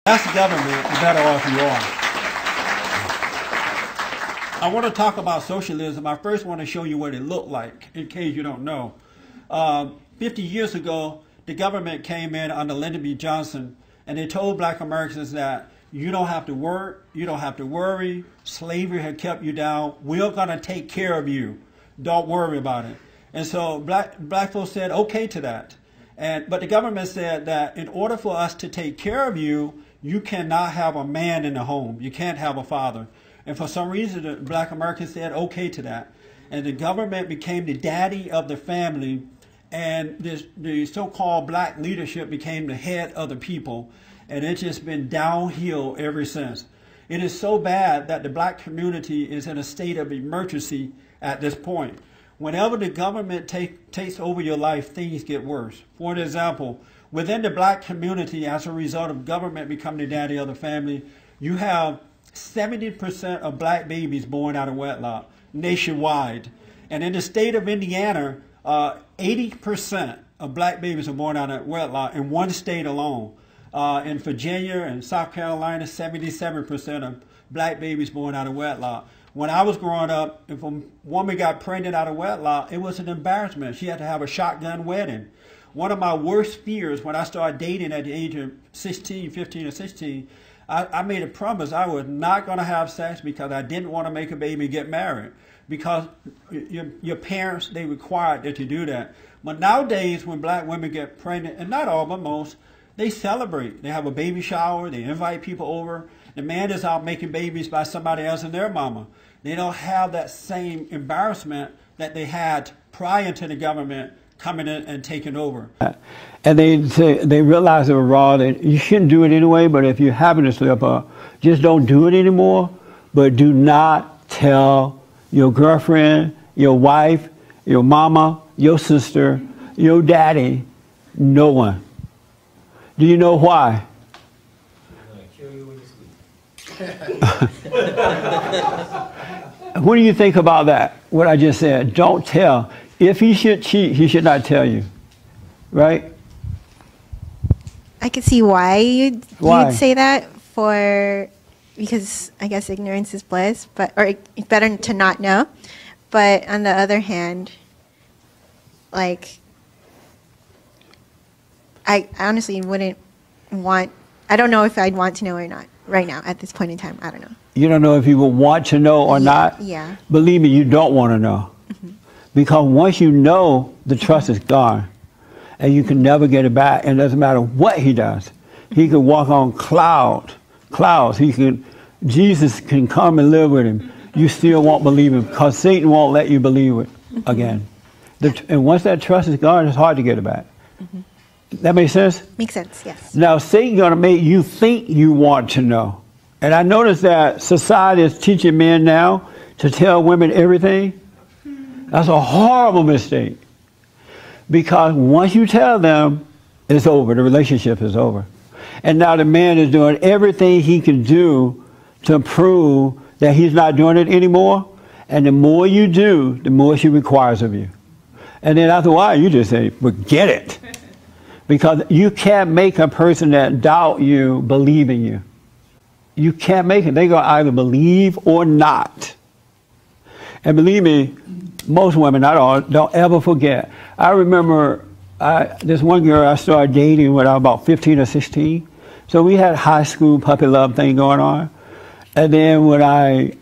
That's the government, the better off you are. I want to talk about socialism. I first want to show you what it looked like, in case you don't know. 50 years ago, the government came in under Lyndon B. Johnson, and they told black Americans that you don't have to work, you don't have to worry, slavery had kept you down, we're going to take care of you, don't worry about it. And so black folks said okay to that. But the government said that in order for us to take care of you, you cannot have a man in the home. You can't have a father. And for some reason, the black Americans said okay to that. And the government became the daddy of the family, and the so-called black leadership became the head of the people. And it's just been downhill ever since. It is so bad that the black community is in a state of emergency at this point. Whenever the government takes over your life, things get worse. For an example, within the black community, as a result of government becoming the daddy of the family, you have 70% of black babies born out of wedlock nationwide. And in the state of Indiana, 80% of black babies are born out of wedlock in one state alone. In Virginia and South Carolina, 77% of black babies born out of wedlock. When I was growing up, if a woman got pregnant out of wedlock, it was an embarrassment. She had to have a shotgun wedding. One of my worst fears when I started dating at the age of 15 or 16, I made a promise I was not going to have sex because I didn't want to make a baby and get married. Because your parents, they required that you do that. But nowadays, when black women get pregnant, and not all, but most, they celebrate. They have a baby shower. They invite people over. The man is out making babies by somebody else and their mama. They don't have that same embarrassment that they had prior to the government coming in and taking over. And they realize they were wrong. And you shouldn't do it anyway, but if you happen to slip up, just don't do it anymore. But do not tell your girlfriend, your wife, your mama, your sister, your daddy, no one. Do you know why? Kill you when you sleep. What do you think about that? What I just said? Don't tell. If he should cheat, he should not tell you, right? I could see why you'd say that, because I guess ignorance is bliss, or it's better to not know. But on the other hand, like, I honestly wouldn't want, I don't know if I'd want to know or not right now at this point in time. I don't know. You don't know if you would want to know or not? Yeah. Believe me, you don't want to know. Mm-hmm. Because once you know, the trust is gone. And you can never get it back. And it doesn't matter what he does. He can walk on clouds. Jesus can come and live with him. You still won't believe him because Satan won't let you believe it again. And once that trust is gone, it's hard to get it back. Mm-hmm. That makes sense? Makes sense, yes. Now, Satan's going to make you think you want to know. And I notice that society is teaching men now to tell women everything. That's a horrible mistake. Because once you tell them, it's over. The relationship is over. And now the man is doing everything he can do to prove that he's not doing it anymore. And the more you do, the more she requires of you. And then after a while, you just say, forget it. Because you can't make a person that doubt you believe in you. You can't make it. They're going to either believe or not. And believe me, most women, not all, don't ever forget. I remember this one girl I started dating when I was about 15 or 16. So we had high school puppy love thing going on. And then when I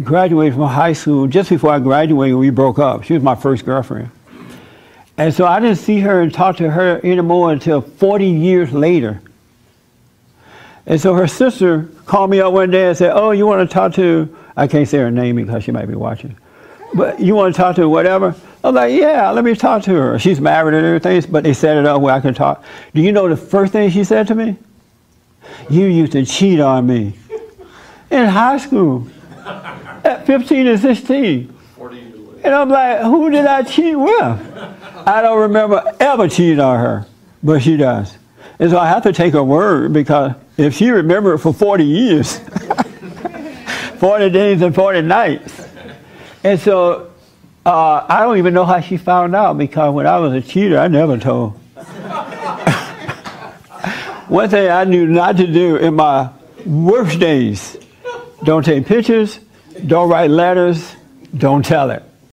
graduated from high school, just before I graduated, we broke up. She was my first girlfriend. And so I didn't see her and talk to her anymore until 40 years later. And so her sister called me up one day and said, oh, you want to talk to, I can't say her name because she might be watching, but you want to talk to her, whatever? I'm like, yeah, let me talk to her. She's married and everything, but they set it up where I can talk. Do you know the first thing she said to me? You used to cheat on me. In high school, at 15 and 16. 40 years later. And I'm like, who did I cheat with? I don't remember ever cheating on her, but she does. And so I have to take her word, because if she remembered for 40 years, 40 days and 40 nights. And so I don't even know how she found out, because when I was a cheater, I never told. One thing I knew not to do in my worst days, don't take pictures, don't write letters, don't tell it.